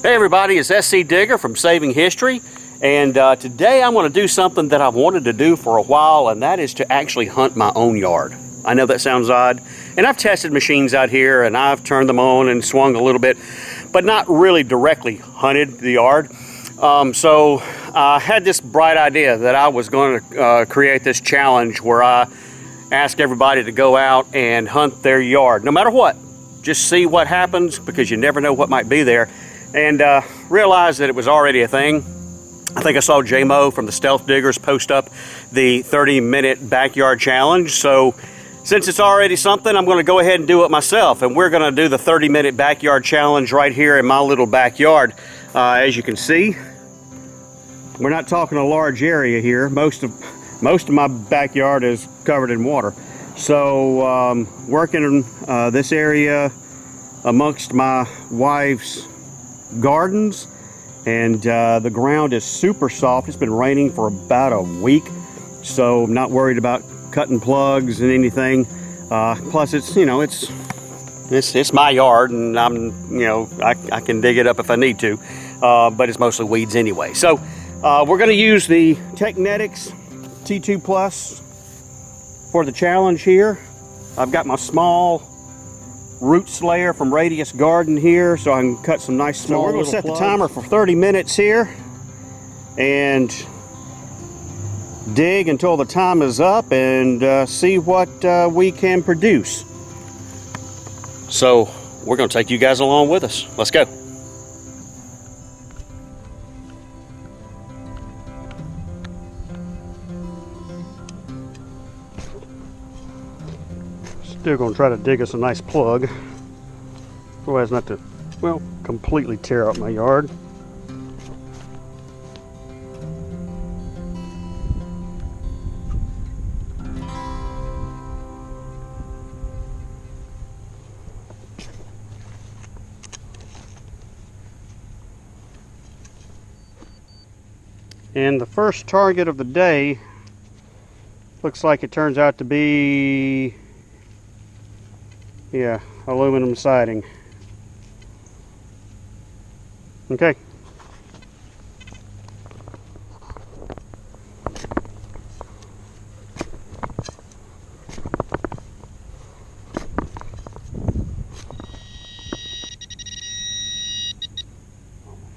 Hey everybody, it's SCdigger from Saving History, and today I'm going to do something that I've wanted to do for a while, and that is to actually hunt my own yard. I know that sounds odd, and I've tested machines out here and I've turned them on and swung a little bit, but not really directly hunted the yard. So I had this bright idea that I was going to create this challenge where I ask everybody to go out and hunt their yard, no matter what. Just see what happens, because you never know what might be there. And realized that it was already a thing. I think I saw J-Mo from the Stealth Diggers post up the 30-minute backyard challenge. So since it's already something, I'm going to go ahead and do it myself. And we're going to do the 30-minute backyard challenge right here in my little backyard. As you can see, we're not talking a large area here. Most of my backyard is covered in water. So working in this area amongst my wife's gardens, and the ground is super soft. It's been raining for about a week, so I'm not worried about cutting plugs and anything. Plus, it's, you know, it's my yard, and I can dig it up if I need to, but it's mostly weeds anyway. So we're going to use the Teknetics T2 Plus for the challenge here. I've got my small root slayer from Radius Garden here, so I can cut some nice small. So we're going to set the timer for 30 minutes here and dig until the time is up and see what we can produce. So we're going to take you guys along with us. Let's go. Still going to try to dig us a nice plug so as not to, well, completely tear up my yard. And the first target of the day looks like it turns out to be, yeah, aluminum siding. Okay.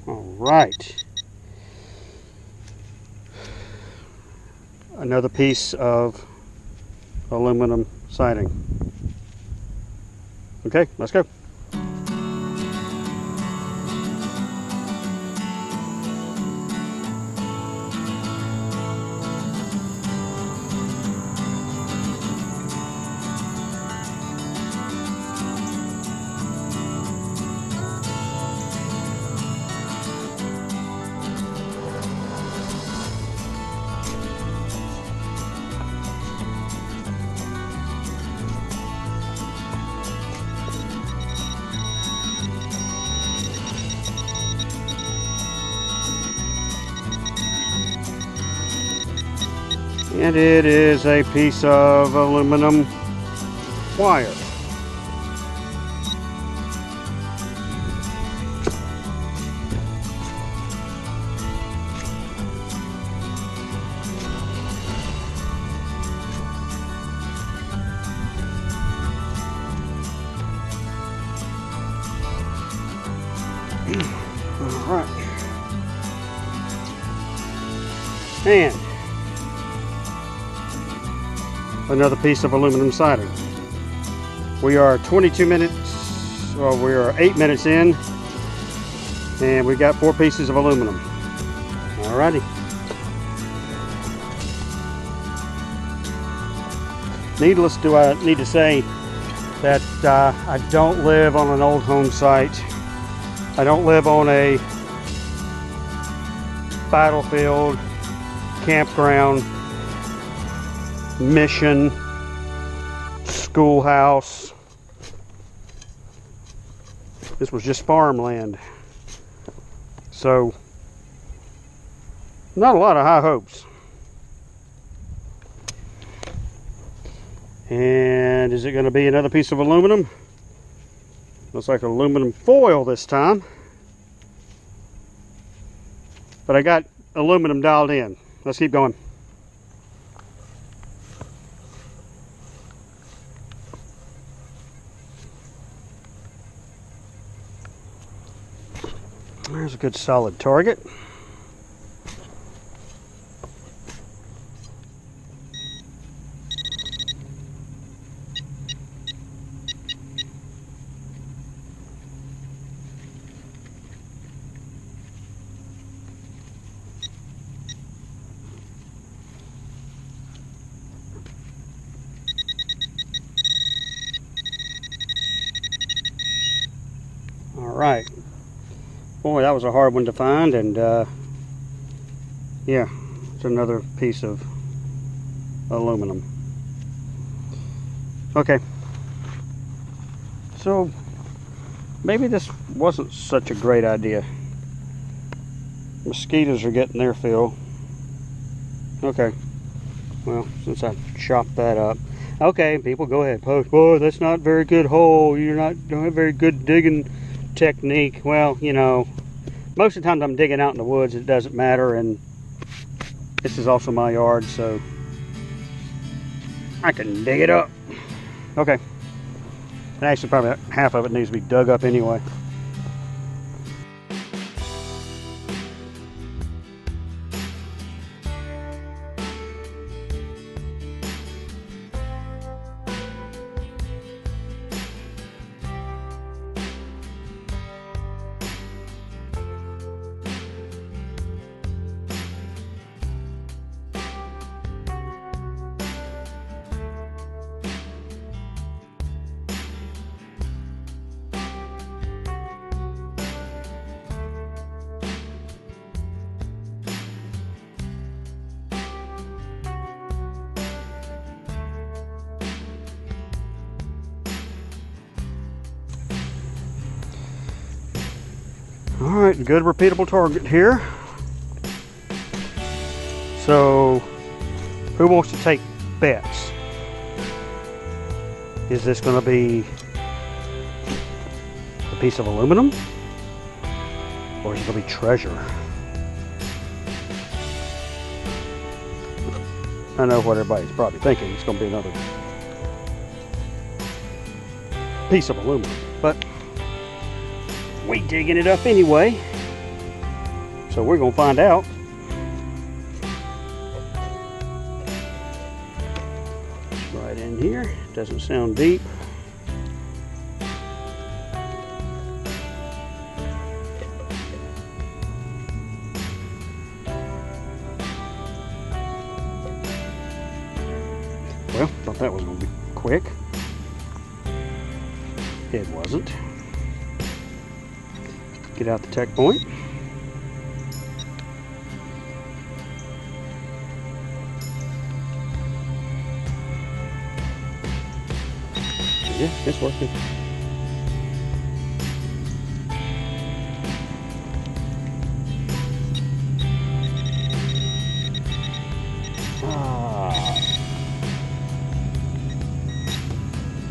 All right. Another piece of aluminum siding. Okay, let's go. And it is a piece of aluminum wire. All right. And another piece of aluminum siding. We are 22 minutes, well, we are 8 minutes in, and we got 4 pieces of aluminum. Alrighty. Needless do I need to say that I don't live on an old home site. I don't live on a battlefield, campground, mission, schoolhouse. This was just farmland. So, not a lot of high hopes. And is it going to be another piece of aluminum? Looks like aluminum foil this time. but I got aluminum dialed in. Let's keep going. There's a good solid target. All right. Boy, that was a hard one to find, and yeah, it's another piece of aluminum. Okay, so maybe this wasn't such a great idea. Mosquitoes are getting their fill. Okay, well, since I chopped that up. Okay, people, go ahead, post. Boy, that's not a very good hole. Don't have very good digging technique. Well, you know, most of the time I'm digging out in the woods, it doesn't matter, and this is also my yard, so I can dig it up. Okay, and actually probably half of it needs to be dug up anyway. All right, good repeatable target here. So, who wants to take bets? Is this going to be a piece of aluminum? Or is it going to be treasure? I know what everybody's probably thinking. It's going to be another piece of aluminum. But we digging it up anyway, so we're gonna find out. It's right in here. Doesn't sound deep. Well, thought that was gonna be quick. It wasn't. Get out the tech point. Yeah, it's working.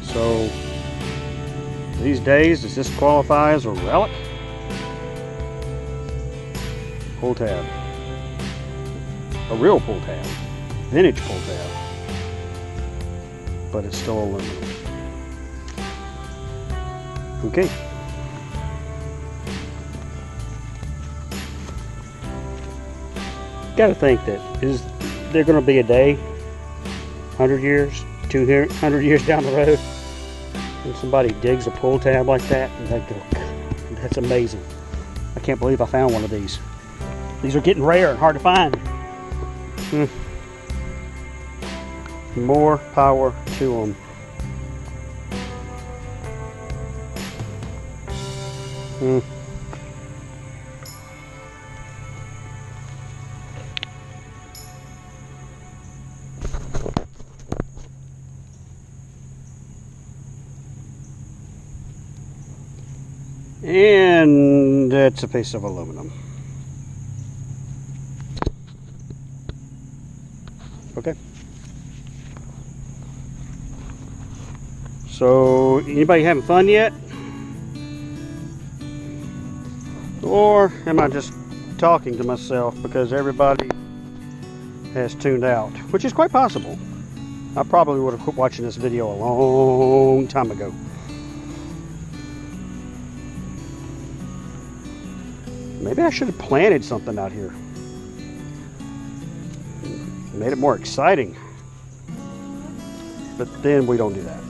So these days, does this qualify as a relic? Pull tab. A real pull tab. Vintage pull tab. But it's still aluminum. Okay. Gotta think that is there gonna be a day, 100 years, 200 years down the road, and somebody digs a pull tab like that and they go, that's amazing. I can't believe I found one of these. These are getting rare and hard to find. More power to them. And it's a piece of aluminum. Okay. So, anybody having fun yet? Or am I just talking to myself because everybody has tuned out, which is quite possible. I probably would have quit watching this video a long time ago. Maybe I should have planted something out here. Made it more exciting. But then we don't do that.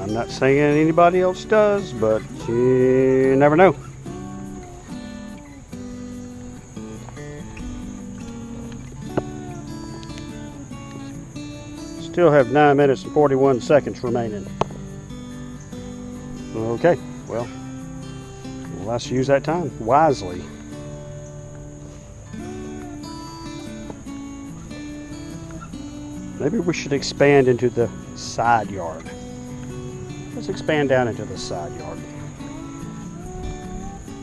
I'm not saying anybody else does, but you never know. Still have 9 minutes and 41 seconds remaining. Okay, well, let's use that time wisely. Maybe we should expand into the side yard. Let's expand down into the side yard.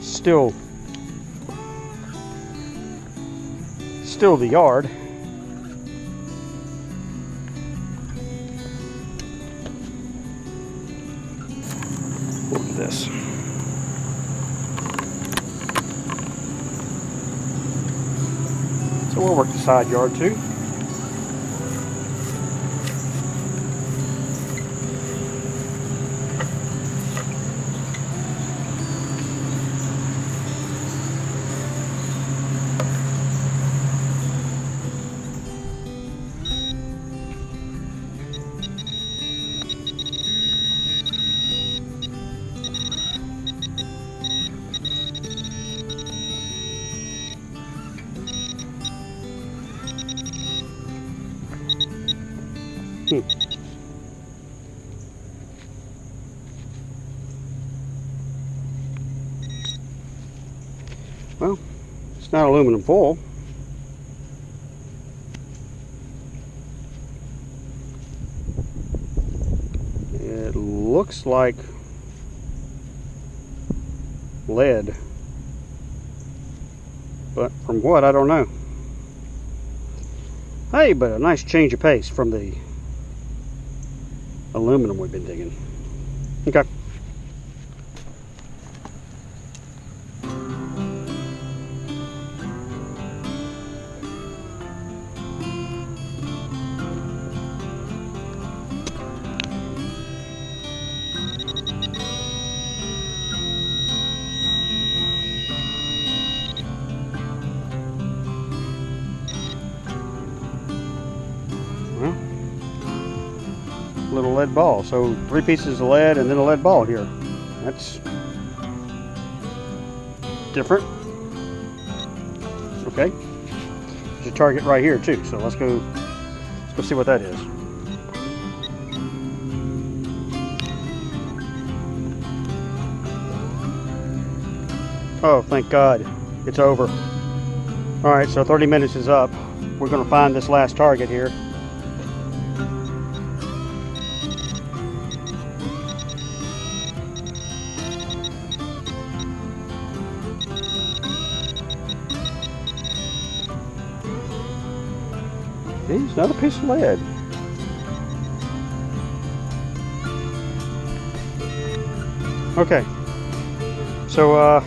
Still the yard. Look at this. So we'll work the side yard too. Well, it's not aluminum foil. It looks like lead, but from what, I don't know. Hey, but a nice change of pace from the aluminum we've been digging. Okay. Little lead ball. So 3 pieces of lead and then a lead ball here. That's different. Okay. There's a target right here too. So let's go see what that is. Oh, thank God. It's over. All right, so 30 minutes is up. We're going to find this last target here. It's another piece of lead. Okay, so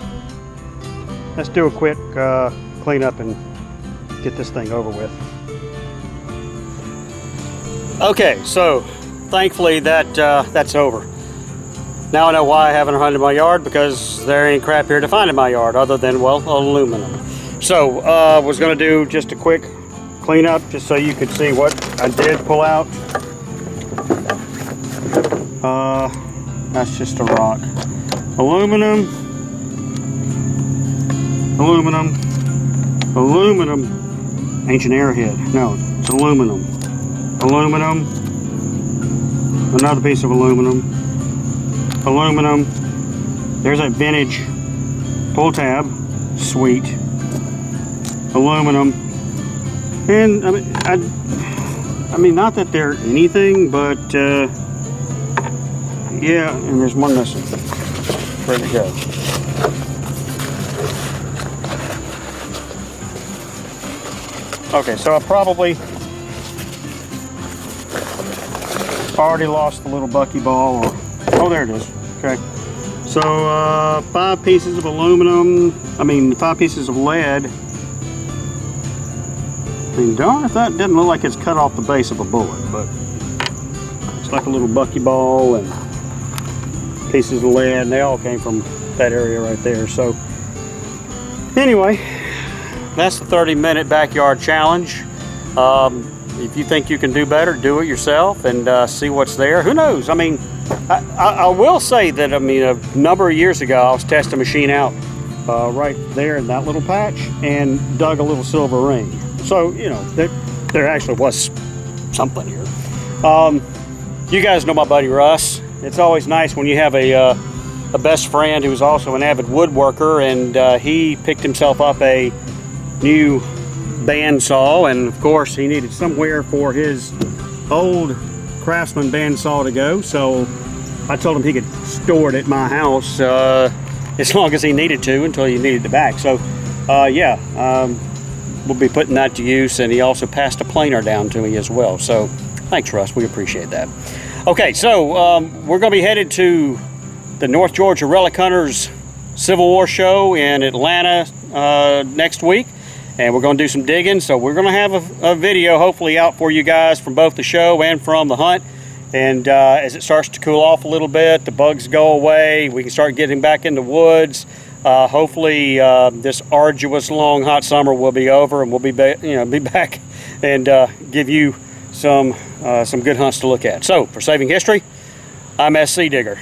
let's do a quick cleanup and get this thing over with. Okay, so thankfully that's over. Now I know why I haven't hunted my yard, because there ain't crap here to find in my yard other than, well, aluminum. So was going to do just a quick cleanup just so you could see what I did pull out. That's just a rock. Aluminum, aluminum, aluminum, ancient airhead. No, it's aluminum. Aluminum, another piece of aluminum, aluminum. There's a vintage pull tab, sweet. Aluminum. And I mean, not that they're anything, but yeah. And there's one missing. Where'd it go? Okay, so I probably already lost the little bucky ball. Or, oh, there it is. Okay, So 5 pieces of aluminum, 5 pieces of lead. Darn if that didn't look like it's cut off the base of a bullet, but it's like a little buckyball and pieces of lead, and they all came from that area right there. So anyway, that's the 30-minute backyard challenge. If you think you can do better, do it yourself and see what's there. Who knows? I will say that, a number of years ago, I was testing a machine out right there in that little patch and dug a little silver ring. So, you know, there actually was something here. You guys know my buddy Russ. It's always nice when you have a best friend who's also an avid woodworker, and he picked himself up a new bandsaw, and of course he needed somewhere for his old Craftsman bandsaw to go, so I told him he could store it at my house as long as he needed to until he needed it back. So we'll be putting that to use, and he also passed a planer down to me as well. So thanks, Russ, we appreciate that. Okay, so we're going to be headed to the North Georgia Relic Hunters Civil War show in Atlanta next week, and we're going to do some digging. So we're going to have a video hopefully out for you guys from both the show and from the hunt. And as it starts to cool off a little bit, the bugs go away, we can start getting back in the woods. Hopefully this arduous long hot summer will be over, and we'll be back and give you some good hunts to look at. So for Saving History, I'm SCdigger.